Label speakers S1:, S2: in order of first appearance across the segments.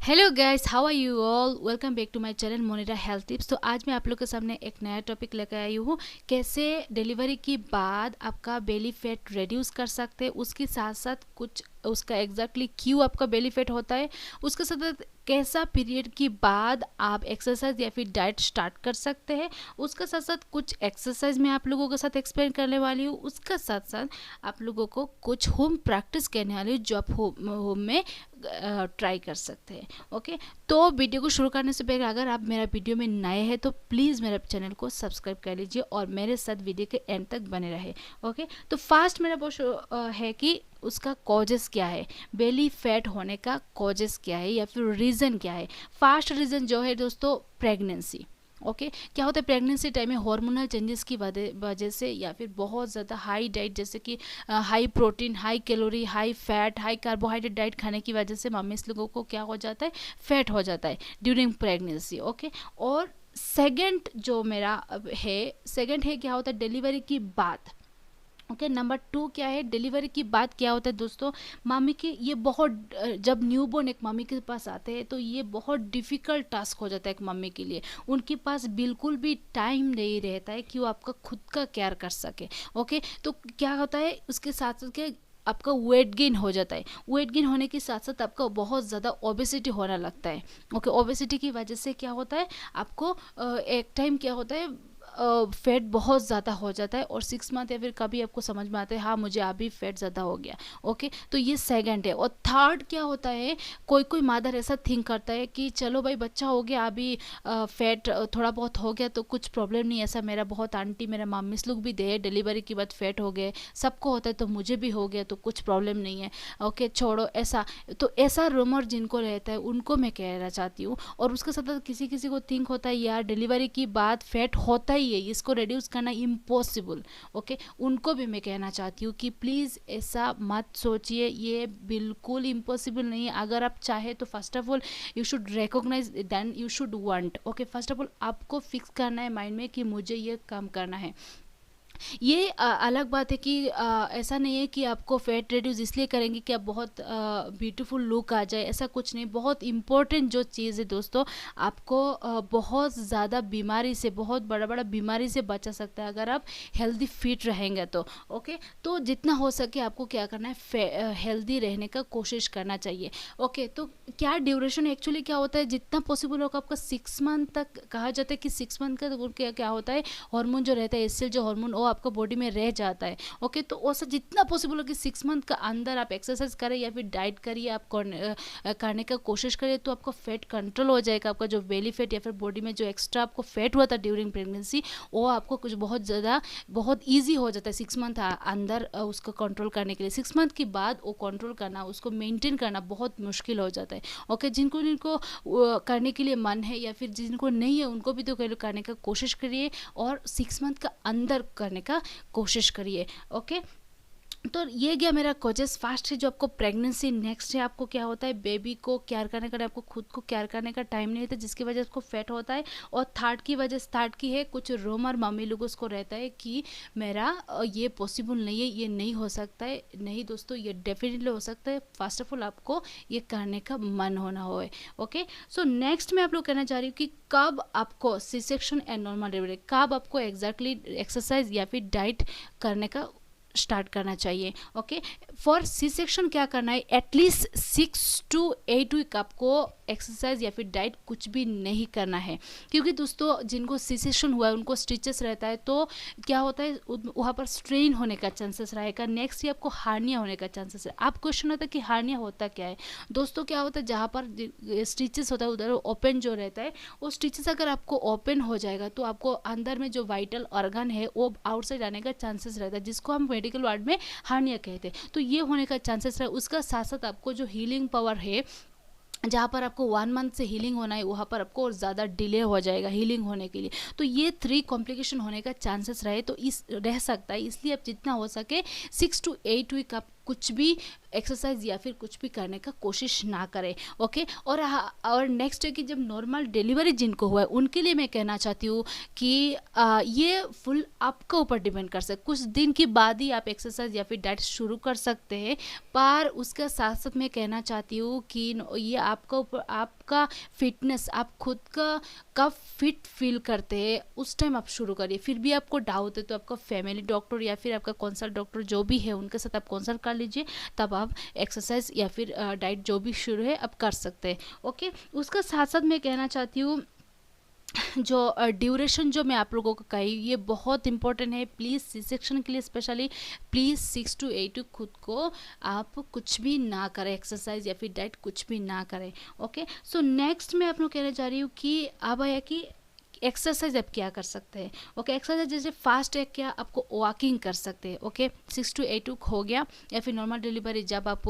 S1: Hello guys, how are you all. Welcome back to my channel Monira health tips. तो आज मैं आप लोग के सामने एक नया टॉपिक लेकर आई हूँ, कैसे डिलीवरी के बाद आपका बेली फैट रिड्यूस कर सकते हैं। उसके साथ साथ कुछ उसका एग्जैक्टली क्यों आपका बेली फैट होता है, उसके साथ कैसा पीरियड के बाद आप एक्सरसाइज या फिर डाइट स्टार्ट कर सकते हैं। उसके साथ साथ कुछ एक्सरसाइज मैं आप लोगों के साथ एक्सप्लेन करने वाली हूँ। उसके साथ साथ आप लोगों को कुछ होम प्रैक्टिस करने वाली हूँ जो आप होम में ट्राई कर सकते हैं। ओके, तो वीडियो को शुरू करने से पहले अगर आप मेरा वीडियो में नए हैं तो प्लीज़ मेरे चैनल को सब्सक्राइब कर लीजिए और मेरे साथ वीडियो के एंड तक बने रहे। ओके, तो फास्ट मेरा बहुत है कि उसका कॉजेस क्या है, बेली फैट होने का कॉजेस क्या है या फिर रीज़न क्या है। फास्ट रीज़न जो है दोस्तों, प्रेगनेंसी। ओके, क्या होता है प्रेगनेंसी टाइम में हार्मोनल चेंजेस की वजह से या फिर बहुत ज़्यादा हाई डाइट जैसे कि high protein, high calorie, high fat, high carbohydrate diet खाने की वजह से मम्मीज लोगों को क्या हो जाता है, फैट हो जाता है ड्यूरिंग प्रेगनेंसी। ओके, और सेकंड जो मेरा सेकंड है क्या होता है डिलीवरी की बाद। ओके, नंबर 2 क्या है, डिलीवरी की बात क्या होता है दोस्तों, मामी की ये बहुत जब न्यूबॉर्न एक मम्मी के पास आते हैं तो ये बहुत डिफ़िकल्ट टास्क हो जाता है एक मम्मी के लिए। उनके पास बिल्कुल भी टाइम नहीं रहता है कि वो आपका खुद का केयर कर सके। ओके, तो क्या होता है उसके साथ साथ क्या आपका वेट गेन हो जाता है। वेट गेन होने के साथ साथ आपका बहुत ज़्यादा ओबेसिटी होने लगता है। ओके, ओबेसिटी की वजह से क्या होता है आपको एक टाइम क्या होता है फैट बहुत ज़्यादा हो जाता है और 6 मंथ या फिर कभी आपको समझ में आता है हाँ मुझे अभी फैट ज़्यादा हो गया। ओके, तो ये सेकंड है। और थर्ड क्या होता है, कोई कोई मदर ऐसा थिंक करता है कि चलो भाई बच्चा हो गया अभी फैट थोड़ा बहुत हो गया तो कुछ प्रॉब्लम नहीं। ऐसा मेरा बहुत आंटी मेरा मम्मीस लोग भी दे डिलीवरी के बाद फैट हो गए, सबको होता है तो मुझे भी हो गया तो कुछ प्रॉब्लम नहीं है। ओके, छोड़ो ऐसा। तो ऐसा रूमर जिनको रहता है उनको मैं कहना चाहती हूँ। और उसके साथ किसी किसी को थिंक होता है यार डिलीवरी के बाद फैट होता ही है, इसको रिड्यूस करना इम्पॉसिबल। ओके, उनको भी मैं कहना चाहती हूँ कि प्लीज़ ऐसा मत सोचिए, ये बिल्कुल इम्पॉसिबल नहीं है। अगर आप चाहे तो first of all you should recognise then you should want. Okay, first of all आपको फिक्स करना है माइंड में कि मुझे ये काम करना है। ये अलग बात है कि ऐसा नहीं है कि आपको फैट रिड्यूस इसलिए करेंगे कि आप बहुत ब्यूटीफुल लुक आ जाए, ऐसा कुछ नहीं। बहुत इंपॉर्टेंट जो चीज़ है दोस्तों, आपको बहुत ज़्यादा बीमारी से, बहुत बड़ा बड़ा बीमारी से बचा सकता है अगर आप हेल्दी फिट रहेंगे तो। ओके, तो जितना हो सके आपको क्या करना है, हेल्दी रहने का कोशिश करना चाहिए। ओके, तो क्या ड्यूरेशन एक्चुअली क्या होता है, जितना पॉसिबल होगा आपका 6 मंथ तक कहा जाता है कि 6 मंथ का तो क्या होता है हार्मोन जो रहता है एस्ट्रोजन जो हार्मोन वो आपका बॉडी में रह जाता है। ओके, तो वैसा जितना पॉसिबल हो कि 6 मंथ का अंदर आप एक्सरसाइज करें या फिर डाइट करिए, आप करने का कोशिश करें तो आपका फैट कंट्रोल हो जाएगा। आपका जो बेली फैट या फिर बॉडी में जो एक्स्ट्रा आपको फैट हुआ था ड्यूरिंग प्रेगनेंसी वो आपको कुछ बहुत ज़्यादा बहुत ईजी हो जाता है 6 मंथ अंदर उसको कंट्रोल करने के लिए। 6 मंथ के बाद वो कंट्रोल करना, उसको मेंटेन करना बहुत मुश्किल हो जाता है। ओके, जिनको जिनको करने के लिए मन है या फिर जिनको नहीं है उनको भी तो करने का कोशिश करिए और 6 मंथ का अंदर करने का कोशिश करिए। ओके, तो ये गया मेरा कोजेस फास्ट है जो आपको प्रेगनेंसी। नेक्स्ट है आपको क्या होता है, बेबी को केयर करने का, आपको खुद को केयर करने का टाइम नहीं होता जिसकी वजह से आपको फैट होता है। और थर्ड की है कुछ रोमर मम्मी लोगों को रहता है कि मेरा ये पॉसिबल नहीं है, ये नहीं हो सकता है। नहीं दोस्तों, ये डेफिनेटली हो सकता है। फर्स्ट ऑफ ऑल आपको ये करने का मन होना हो। ओके, सो नेक्स्ट मैं आप लोग कहना चाह रही हूँ कि कब आपको C section and normal delivery, कब आपको एग्जैक्टली एक्सरसाइज या फिर डाइट करने का स्टार्ट करना चाहिए। ओके, फॉर सी सेक्शन क्या करना है, एटलीस्ट 6 to 8 वीक आपको एक्सरसाइज या फिर डाइट कुछ भी नहीं करना है। क्योंकि दोस्तों जिनको सी सेक्शन हुआ है उनको स्टिचेस रहता है तो क्या होता है वहाँ पर स्ट्रेन होने का चांसेस रहेगा। नेक्स्ट ही आपको हार्निया होने का चांसेस है। आप क्वेश्चन होता है कि हार्निया होता क्या है। दोस्तों क्या होता है, जहाँ पर स्टिचेस होता है उधर ओपन जो रहता है, वो स्टिचेस अगर आपको ओपन हो जाएगा तो आपको अंदर में जो वाइटल ऑर्गन है वो आउटसाइड आने का चांसेस रहता है, जिसको हम मेडिकल वर्ड में हार्निया कहते हैं। तो ये होने का चांसेस है। उसका साथ साथ आपको जो हीलिंग पावर है, जहाँ पर आपको 1 मंथ से हीलिंग होना है वहाँ पर आपको और ज़्यादा डिले हो जाएगा हीलिंग होने के लिए। तो ये 3 कॉम्प्लिकेशन होने का चांसेस रहे तो इस रह सकता है। इसलिए आप जितना हो सके 6 to 8 वीक आप कुछ भी एक्सरसाइज या फिर कुछ भी करने का कोशिश ना करें। ओके, और नेक्स्ट है कि जब नॉर्मल डिलीवरी जिनको हुआ है उनके लिए मैं कहना चाहती हूँ कि ये फुल आपका ऊपर डिपेंड कर सकते, कुछ दिन के बाद ही आप एक्सरसाइज या फिर डाइट शुरू कर सकते हैं, पर उसके साथ साथ मैं कहना चाहती हूँ कि ये आपका ऊपर, आपका फिटनेस, आप खुद का कब फिट फील करते हैं उस टाइम आप शुरू करिए। फिर भी आपको डाउट है तो आपका फैमिली डॉक्टर या फिर आपका कंसल्ट डॉक्टर जो भी है उनके साथ आप कंसल्ट कर लीजिए, तब आप एक्सरसाइज या फिर डाइट जो भी शुरू है आप कर सकते हैं। ओके, उसका साथ साथ मैं कहना चाहती हूँ जो ड्यूरेशन जो मैं आप लोगों को कही ये बहुत इंपॉर्टेंट है। प्लीज़ सी सेक्शन के लिए स्पेशली प्लीज़ 6 to 8 खुद को आप कुछ भी ना करें, एक्सरसाइज या फिर डाइट कुछ भी ना करें। ओके, सो नेक्स्ट मैं आप लोग कहना चाह रही हूँ कि अब है कि एक्सरसाइज आप क्या कर सकते हैं। ओके, एक्सरसाइज जैसे फास्ट है क्या, आपको वॉकिंग कर सकते हैं। ओके, 6 to 8 हो गया, या फिर नॉर्मल डिलीवरी जब आप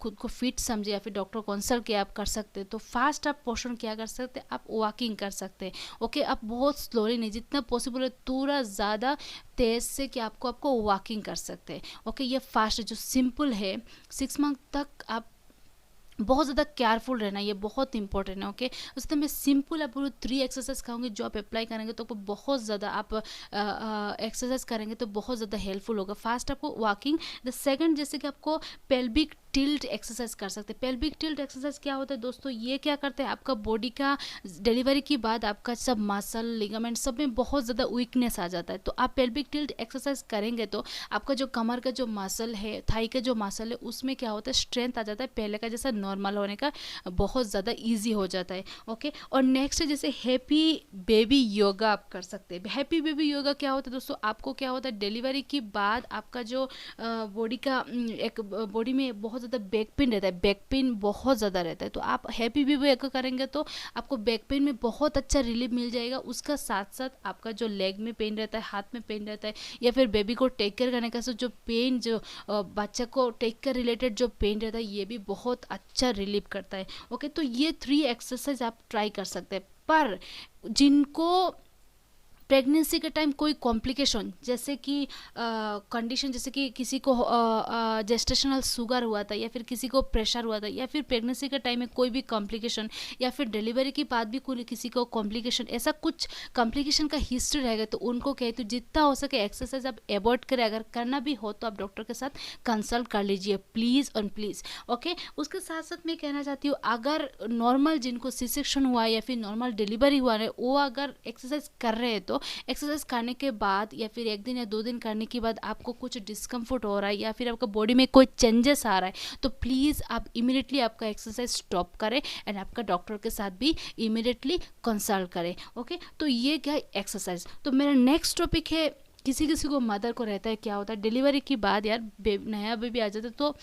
S1: खुद को फिट समझे या फिर डॉक्टर कंसल्ट किया आप कर सकते हैं। तो फास्ट आप पोर्शन क्या कर सकते हैं, आप वॉकिंग कर सकते हैं। ओके, आप बहुत स्लोली नहीं, जितना पॉसिबल है थोड़ा ज़्यादा तेज़ से कि आपको वॉकिंग कर सकते हैं। ओके, ये फास्ट जो सिंपल है, 6 मंथ तक आप बहुत ज़्यादा केयरफुल रहना, ये बहुत इंपॉर्टेंट है। ओके, उससे मैं सिंपल आपको 3 एक्सरसाइज कहूँगी जो आप अप्लाई करेंगे तो आपको बहुत ज़्यादा, आप एक्सरसाइज करेंगे तो बहुत ज़्यादा हेल्पफुल होगा। फास्ट आपको वॉकिंग, द सेकंड जैसे कि आपको पेल्विक टिल्ट एक्सरसाइज कर सकते हैं। पेल्विक टिल्ट एक्सरसाइज क्या होता है दोस्तों, ये क्या करते हैं, आपका बॉडी का डिलीवरी के बाद आपका सब मसल लिगामेंट सब में बहुत ज़्यादा वीकनेस आ जाता है। तो आप पेल्विक टिल्ट एक्सरसाइज करेंगे तो आपका जो कमर का जो मसल है, थाई का जो मसल है, उसमें क्या होता है, स्ट्रेंथ आ जाता है, पहले का जैसा नॉर्मल होने का बहुत ज़्यादा ईजी हो जाता है। ओके, और नेक्स्ट जैसे हैप्पी बेबी योगा आप कर सकते हैं। हैप्पी बेबी योगा क्या होता है दोस्तों, आपको क्या होता है, डिलीवरी के बाद आपका जो बॉडी का एक बॉडी में बहुत ज़्यादा बैक पेन रहता है, बैक पेन बहुत ज़्यादा रहता है। तो आप हैप्पी बेबी योगा करेंगे तो आपको बैक पेन में बहुत अच्छा रिलीफ मिल जाएगा। उसका साथ साथ आपका जो लेग में पेन रहता है, हाथ में पेन रहता है, या फिर बेबी को टेक केयर करने का जो पेन, जो बच्चा को टेक केयर रिलेटेड जो पेन रहता है, ये भी बहुत अच्छा रिलीफ करता है। ओके, तो ये 3 एक्सरसाइज आप ट्राई कर सकते हैं। पर जिनको प्रेगनेंसी के टाइम कोई कॉम्प्लिकेशन, जैसे कि कंडीशन, जैसे कि किसी को जेस्टेशनल शुगर हुआ था, या फिर किसी को प्रेशर हुआ था, या फिर प्रेगनेंसी के टाइम में कोई भी कॉम्प्लिकेशन, या फिर डिलीवरी के बाद भी कोई किसी को कॉम्प्लिकेशन, ऐसा कुछ कॉम्प्लिकेशन का हिस्ट्री रहेगा, तो उनको कहते जितना हो सके एक्सरसाइज आप अवॉइड करें। अगर करना भी हो तो आप डॉक्टर के साथ कंसल्ट कर लीजिए, प्लीज़ और प्लीज़। ओके, उसके साथ साथ मैं कहना चाहती हूँ, अगर नॉर्मल जिनको सी सेक्शन हुआ है या फिर नॉर्मल डिलीवरी हुआ है, वो अगर एक्सरसाइज कर रहे हैं तो एक्सरसाइज करने के बाद या फिर 1 दिन या 2 दिन करने के बाद आपको कुछ डिस्कम्फर्ट हो रहा है या फिर आपका बॉडी में कोई चेंजेस आ रहा है, तो प्लीज़ आप इमीडिएटली आपका एक्सरसाइज स्टॉप करें एंड आपका डॉक्टर के साथ भी इमीडिएटली कंसल्ट करें। ओके, तो ये क्या एक्सरसाइज। तो मेरा नेक्स्ट टॉपिक है, किसी किसी को मदर को रहता है, क्या होता है डिलीवरी के बाद यार नया बेबी आ जाता है, तो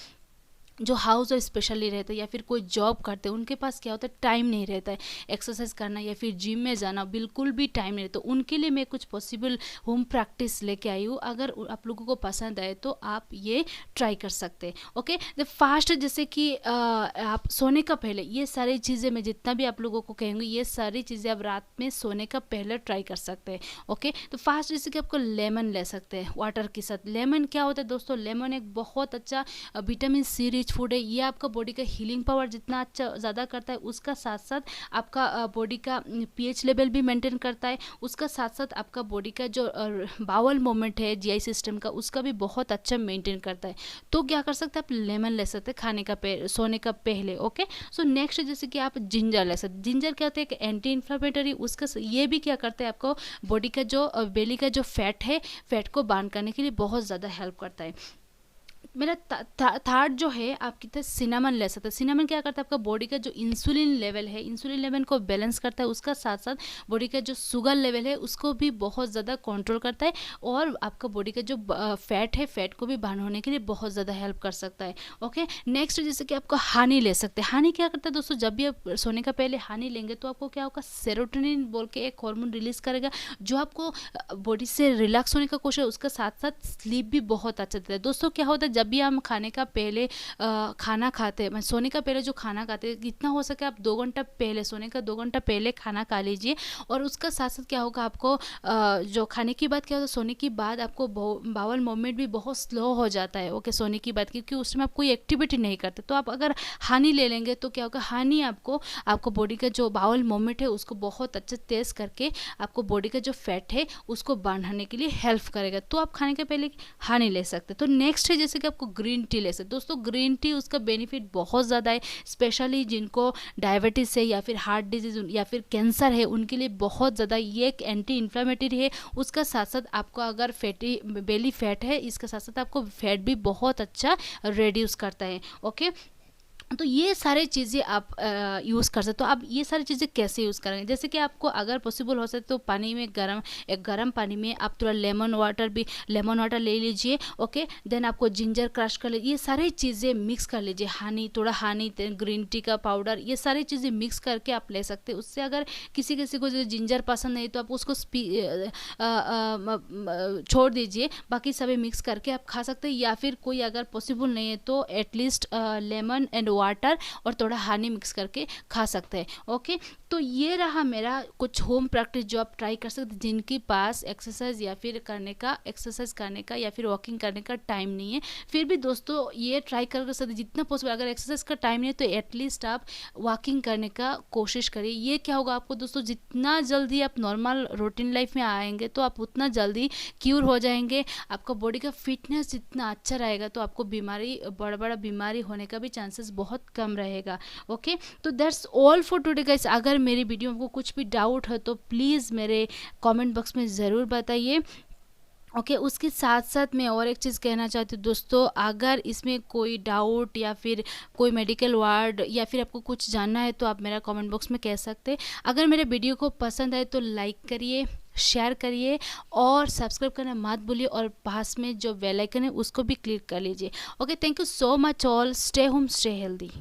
S1: जो हाउस और स्पेशली रहते हैं या फिर कोई जॉब करते हैं, उनके पास क्या होता है, टाइम नहीं रहता है एक्सरसाइज करना या फिर जिम में जाना, बिल्कुल भी टाइम नहीं रहता। तो उनके लिए मैं कुछ पॉसिबल होम प्रैक्टिस लेके आई हूँ। अगर आप लोगों को पसंद आए तो आप ये ट्राई कर सकते हैं। ओके, द फास्ट जैसे कि आप सोने का पहले, ये सारी चीज़ें मैं जितना भी आप लोगों को कहूँगी, ये सारी चीज़ें आप रात में सोने का पहले ट्राई कर सकते हैं। ओके, तो फास्ट जैसे कि आपको लेमन ले सकते हैं वाटर के साथ। लेमन क्या होता है दोस्तों, लेमन एक बहुत अच्छा विटामिन सी रिच फूड है। ये आपका बॉडी का हीलिंग पावर जितना अच्छा ज़्यादा करता है, उसका साथ साथ आपका बॉडी का पीएच लेवल भी मेंटेन करता है। उसका साथ साथ आपका बॉडी का जो बाउल मूवमेंट है जीआई सिस्टम का, उसका भी बहुत अच्छा मेंटेन करता है। तो क्या कर सकते हैं, आप लेमन ले सकते हैं खाने का सोने का पहले। ओके, सो नेक्स्ट जैसे कि आप जिंजर ले सकते हैं। जिंजर क्या होता है, एक एंटी इन्फ्लेमेटरी, उसका ये भी क्या करता है, आपको बॉडी का जो बेली का जो फैट है, फैट को बर्न करने के लिए बहुत ज़्यादा हेल्प करता है। मेरा थर्ड जो है, आप कितने सिनेमन ले सकते हैं। सिनेमन क्या करता है, आपका बॉडी का जो इंसुलिन लेवल है, इंसुलिन लेवल को बैलेंस करता है। उसका साथ साथ बॉडी का जो शुगर लेवल है उसको भी बहुत ज़्यादा कंट्रोल करता है, और आपका बॉडी का जो फैट है, फैट को भी बर्न होने के लिए बहुत ज़्यादा हेल्प कर सकता है। ओके, नेक्स्ट जैसे कि आपको हनी ले सकते हैं। हनी क्या करता है दोस्तों, जब भी आप सोने का पहले हनी लेंगे तो आपको क्या होगा, सेरोटोनिन बोल के एक हार्मोन रिलीज करेगा, जो आपको बॉडी से रिलैक्स होने का कोशिश है। उसका साथ साथ स्लीप भी बहुत अच्छा देता है। दोस्तों क्या होता है, जब जब भी हम खाने का पहले खाना खाते हैं, सोने का पहले जो खाना खाते हैं, जितना हो सके आप 2 घंटा पहले, सोने का 2 घंटा पहले खाना खा लीजिए। और उसका साथ साथ क्या होगा, आपको जो खाने की बाद क्या होता है, सोने की बाद आपको बाउल मूवमेंट भी बहुत स्लो हो जाता है। ओके, सोने की बाद, क्योंकि उस समय आप कोई एक्टिविटी नहीं करते। तो आप अगर हनी ले लेंगे तो क्या होगा, हनी आपको बॉडी का जो बाउल मूवमेंट है उसको बहुत अच्छे तेज करके आपको बॉडी का जो फैट है उसको बढ़ाने के लिए हेल्प करेगा। तो आप खाने के पहले हनी ले सकते हैं। तो नेक्स्ट है जैसे कि आपको ग्रीन टी ले सकते। दोस्तों ग्रीन टी, उसका बेनिफिट बहुत ज़्यादा है, स्पेशली जिनको डायबिटीज़ है या फिर हार्ट डिजीज या फिर कैंसर है उनके लिए बहुत ज़्यादा। ये एक एंटी इन्फ्लामेटरी है, उसका साथ साथ आपको अगर फैटी बेली फैट है, इसका साथ साथ आपको फैट भी बहुत अच्छा रिड्यूस करता है। ओके, तो ये सारी चीज़ें आप यूज़ कर सकते। तो आप ये सारी चीज़ें कैसे यूज़ करेंगे, जैसे कि आपको अगर पॉसिबल हो सके तो पानी में गर्म पानी में आप थोड़ा लेमन वाटर ले लीजिए। ओके, देन आपको जिंजर क्रश कर लीजिए, ये सारी चीज़ें मिक्स कर लीजिए, थोड़ा हनी, ग्रीन टी का पाउडर, ये सारी चीज़ें मिक्स करके आप ले सकते हैं। उससे अगर किसी को जो जिंजर पसंद नहीं तो आप उसको छोड़ दीजिए, बाकी सभी मिक्स करके आप खा सकते हैं। या फिर कोई अगर पॉसिबल नहीं है तो एटलीस्ट लेमन एंड वाटर और थोड़ा हनी मिक्स करके खा सकते हैं। ओके, तो ये रहा मेरा कुछ होम प्रैक्टिस जो आप ट्राई कर सकते हैं, जिनके पास एक्सरसाइज करने का या फिर वॉकिंग करने का टाइम नहीं है। फिर भी दोस्तों ये ट्राई कर सकते, जितना पॉसिबल, अगर एक्सरसाइज का टाइम नहीं है तो एटलीस्ट आप वॉकिंग करने का कोशिश करिए। ये क्या होगा आपको दोस्तों, जितना जल्दी आप नॉर्मल रूटीन लाइफ में आएंगे तो आप उतना जल्दी क्यूर हो जाएंगे। आपका बॉडी का फिटनेस जितना अच्छा रहेगा तो आपको बड़ा बीमारी होने का भी चांसेस बहुत कम रहेगा। ओके, तो that's all for today guys. अगर मेरी वीडियो में कुछ भी डाउट है तो प्लीज़ मेरे कमेंट बॉक्स में ज़रूर बताइए। ओके, उसके साथ साथ मैं और एक चीज़ कहना चाहती हूँ दोस्तों, अगर इसमें कोई डाउट या फिर कोई मेडिकल वर्ड या फिर आपको कुछ जानना है तो आप मेरा कमेंट बॉक्स में कह सकते हैं। अगर मेरे वीडियो को पसंद आए तो लाइक करिए, शेयर करिए और सब्सक्राइब करना मत भूलिए, और पास में जो बेल आइकन है उसको भी क्लिक कर लीजिए। Okay, thank you so much all, stay home stay healthy.